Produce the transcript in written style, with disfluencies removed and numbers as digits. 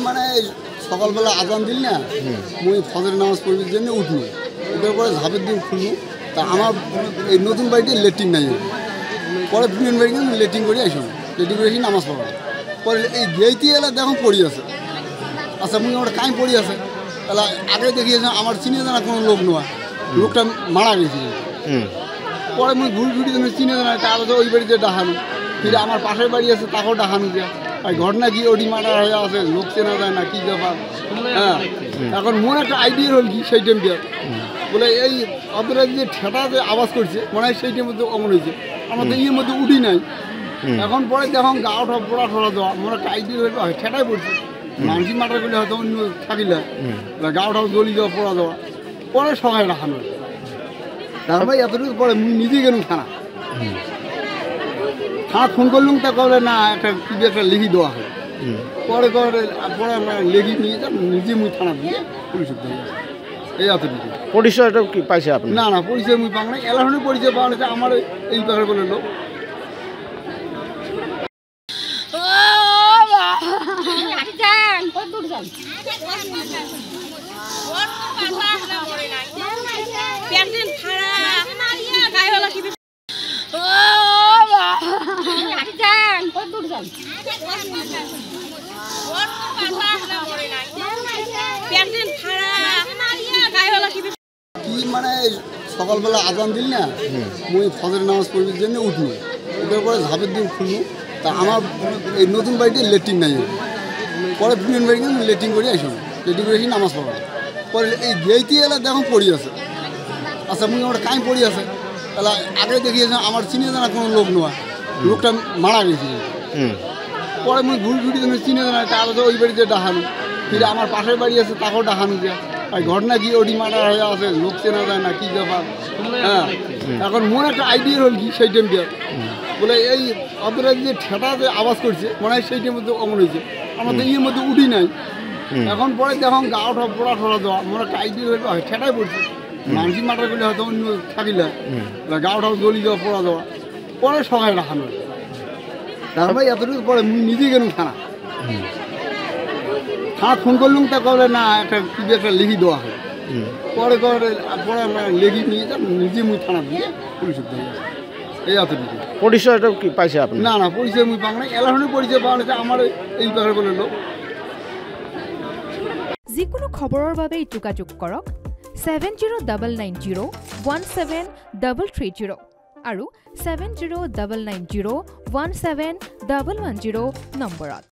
মানে সকালবেলা আজান দিল না মুই ফজরের নামাজ পড়বার জন্য উঠলো, উঠার পরে ঝাঁপের দিন খুললো। তা আমার এই নতুন বাড়িতে লেট্রিন নাই, পরে পুরান বাড়ি লেট্রিন করে আসলাম, লেট্রিন করে এসে নামাজ পড়লাম। পরে এই গেইতে এলে দেখো পড়ি আছে। আচ্ছা মুই আমার কাই পড়ি আছে, তাহলে আগে দেখিয়েছে আমার চিনে জানা কোনো লোক নয়, লোকটা মারা গেছে। পরে মুই ঘুরি ঘুরি চিনে জানা তাহলে ওই বাড়িতে ডাহানো, ফিরে আমার পাশের বাড়ি আছে তাকেও ডাহানো যায়। আর ঘটনা কি ওটি মারা হয়ে আছে, লোক চেনা যায় না, কী ব্যাপার। হ্যাঁ, এখন মনে একটা আইডিয়া হল কি সেই টাইমটা বলে এই আপনারা যে ঠেটা যে আওয়াজ করছে মনে হয় সেই টাইমের মধ্যে অমন হয়েছে, আমার তো ইয়ের মধ্যে উঠি নাই। এখন পরে দেখুন গা ওঠা পোড়া ঠোড়া দেওয়া মনে একটা আইডিয়া হয়ে ঠেটাই পড়ছে, মানসি মাটা করলে হয়তো অন্য থাকিলে গা ওঠাও জ্বলি দেওয়া পোড়া দেওয়া। পরে সবাই রাখানো তারপরে এতটুকু পরে নিজে গেলাম থানা ফোন করলুম, তা করে না একটা কি একটা লিখি দেওয়া হয়। পরে পরে আমরা লেখি নিয়ে যান নিজে মুই থানা দিয়ে পুলিশ এই এতটুকু। পরিচয়টা কি পাইছে আপনি? না না পরিচয় মুই পাং না, এলাহনে পরিচয় পাওয়া গেছে আমার এই পাখের বলে লোক। কি মানে সকালবেলা আজান দিল না মুই ফজরের নামাজ পড়বার জন্য উঠলো, উঠার পরে ঝাঁপের দিন খুললো। তা আমার এই নতুন বাড়িতে লেট্রিন নাই, পরে পুরান বাড়ি লেট্রিন করে আসলাম, লেট্রিন করে এসে নামাজ পড়লাম। পরে এই গেইতে এলে দেখো পড়ি আছে। আচ্ছা মুই আমার কাই পড়ি আছে, তাহলে আগে দেখিয়েছে আমার চিনে জানা কোনো লোক নয়, লোকটা মারা গেছে। পরে মুই ঘুরি ঘুরি চিনে জানা তাহলে ওই বাড়িতে ডাহানো, ফিরে আমার পাশের বাড়ি আছে তাকেও ডাহানো যায়। আর ঘটনা কি ওটি মারা হয়ে আছে, লোক চেনা যায় না, কী ব্যাপার। হ্যাঁ, এখন মনে একটা আইডিয়া হল কি সেই টাইমটা বলে এই আপনারা যে ঠেটা যে আওয়াজ করছে মনে হয় সেই টাইমের মধ্যে অমন হয়েছে, আমার তো ইয়ের মধ্যে উঠি নাই। এখন পরে দেখুন গা ওঠা পোড়া ঠোড়া দেওয়া মনে একটা আইডিয়া হয়ে ঠেটাই পড়ছে, মানসি মাটা করলে হয়তো অন্য থাকিলে গা ওঠাও জ্বলি দেওয়া পোড়া দেওয়া। পরে সবাই রাখানো তারপরে এতটুকু পরে নিজে গেলাম থানা ফোন করলুম, তা করে না একটা কি একটা লিখি দেওয়া হয়। পরে পরে আমরা লেখি নিয়ে যান নিজে মুই থানা দিয়ে পুলিশ এই এতটুকু। পরিচয়টা কি পাইছে আপনি? না না পরিচয় মুই পাং না, এলাহনে পরিচয় পাওয়া গেছে আমার এই পাখের বলে লোক। যিকোনো খবৰৰ বাবে যোগাযোগ কৰক 7099017330 আৰু 7099017110 নম্বৰত।